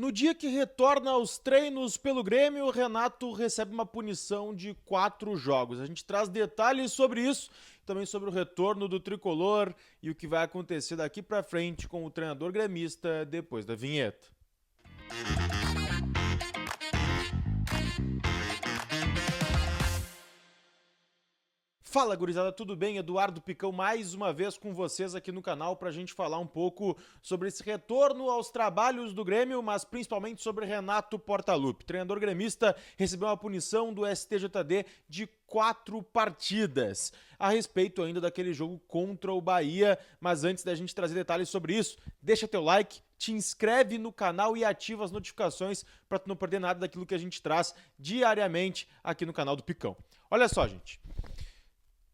No dia que retorna aos treinos pelo Grêmio, o Renato recebe uma punição de 4 jogos. A gente traz detalhes sobre isso, também sobre o retorno do tricolor e o que vai acontecer daqui pra frente com o treinador gremista depois da vinheta. Fala, gurizada, tudo bem? Eduardo Picão mais uma vez com vocês aqui no canal para a gente falar um pouco sobre esse retorno aos trabalhos do Grêmio, mas principalmente sobre Renato Portaluppi. Treinador gremista recebeu uma punição do STJD de 4 partidas, a respeito ainda daquele jogo contra o Bahia. Mas antes da gente trazer detalhes sobre isso, deixa teu like, te inscreve no canal e ativa as notificações para tu não perder nada daquilo que a gente traz diariamente aqui no canal do Picão. Olha só, gente.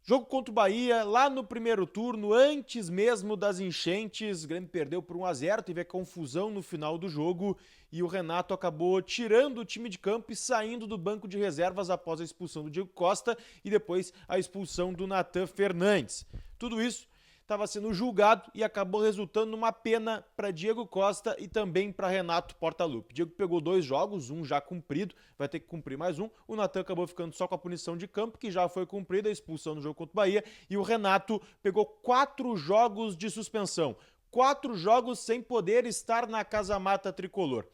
Jogo contra o Bahia, lá no primeiro turno, antes mesmo das enchentes, o Grêmio perdeu por 1-0, teve a confusão no final do jogo e o Renato acabou tirando o time de campo e saindo do banco de reservas após a expulsão do Diego Costa e depois a expulsão do Nathan Fernandes. Tudo isso estava sendo julgado e acabou resultando numa pena para Diego Costa e também para Renato Portaluppi. Diego pegou 2 jogos, um já cumprido, vai ter que cumprir mais um. O Nathan acabou ficando só com a punição de campo, que já foi cumprida, a expulsão no jogo contra o Bahia. E o Renato pegou 4 jogos de suspensão. 4 jogos sem poder estar na casa-mata tricolor.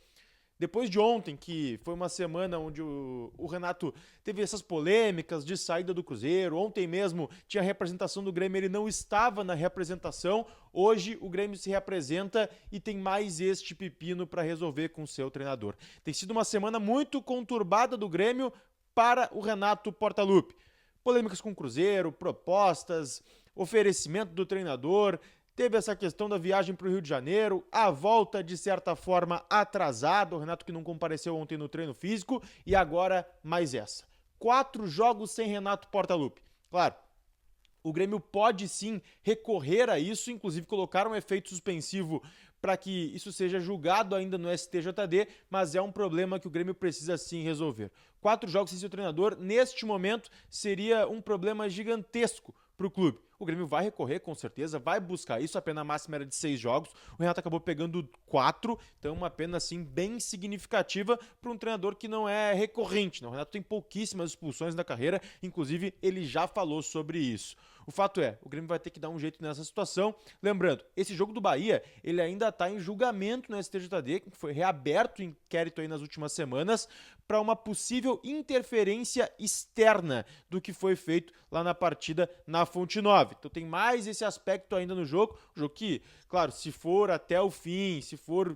Depois de ontem, que foi uma semana onde o Renato teve essas polêmicas de saída do Cruzeiro, ontem mesmo tinha a representação do Grêmio, ele não estava na representação, hoje o Grêmio se representa e tem mais este pepino para resolver com o seu treinador. Tem sido uma semana muito conturbada do Grêmio para o Renato Portaluppi. Polêmicas com o Cruzeiro, propostas, oferecimento do treinador. Teve essa questão da viagem para o Rio de Janeiro, a volta de certa forma atrasada, o Renato que não compareceu ontem no treino físico, e agora mais essa. 4 jogos sem Renato Portaluppi. Claro, o Grêmio pode sim recorrer a isso, inclusive colocar um efeito suspensivo para que isso seja julgado ainda no STJD, mas é um problema que o Grêmio precisa sim resolver. 4 jogos sem seu treinador, neste momento, seria um problema gigantesco para o clube. O Grêmio vai recorrer, com certeza, vai buscar isso. A pena máxima era de 6 jogos. O Renato acabou pegando 4, então uma pena assim bem significativa para um treinador que não é recorrente. Não. O Renato tem pouquíssimas expulsões na carreira, inclusive ele já falou sobre isso. O fato é, o Grêmio vai ter que dar um jeito nessa situação. Lembrando, esse jogo do Bahia, ele ainda está em julgamento no STJD, que foi reaberto o inquérito aí nas últimas semanas, para uma possível interferência externa do que foi feito lá na partida na Fonte Nova. Então tem mais esse aspecto ainda no jogo. O jogo que, claro, se for até o fim, se for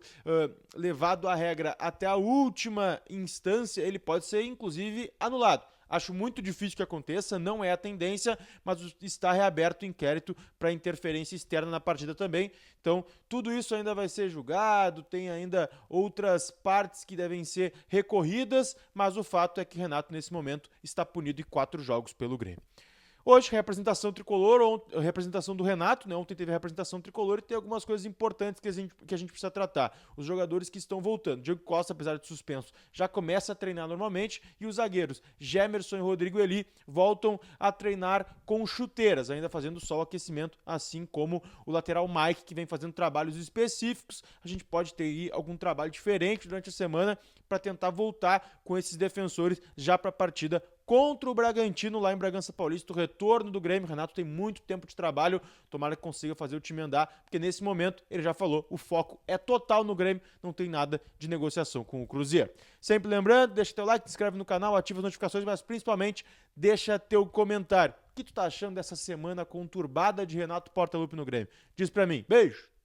levado à regra até a última instância, ele pode ser inclusive anulado. Acho muito difícil que aconteça, não é a tendência, mas está reaberto o inquérito para interferência externa na partida também. Então, tudo isso ainda vai ser julgado, tem ainda outras partes que devem ser recorridas, mas o fato é que Renato, nesse momento, está punido em 4 jogos pelo Grêmio. Hoje, representação tricolor, representação do Renato, né? Ontem teve a representação tricolor e tem algumas coisas importantes que a gente precisa tratar. Os jogadores que estão voltando. Diego Costa, apesar de suspenso, já começa a treinar normalmente e os zagueiros Gemerson e Rodrigo Eli voltam a treinar com chuteiras, ainda fazendo só o aquecimento, assim como o lateral Mike, que vem fazendo trabalhos específicos. A gente pode ter aí algum trabalho diferente durante a semana para tentar voltar com esses defensores já para a partida contra o Bragantino lá em Bragança Paulista, o retorno do Grêmio. O Renato tem muito tempo de trabalho, tomara que consiga fazer o time andar, porque nesse momento, ele já falou, o foco é total no Grêmio, não tem nada de negociação com o Cruzeiro. Sempre lembrando, deixa teu like, se inscreve no canal, ativa as notificações, mas principalmente deixa teu comentário. O que tu tá achando dessa semana conturbada de Renato Portaluppi no Grêmio? Diz pra mim. Beijo!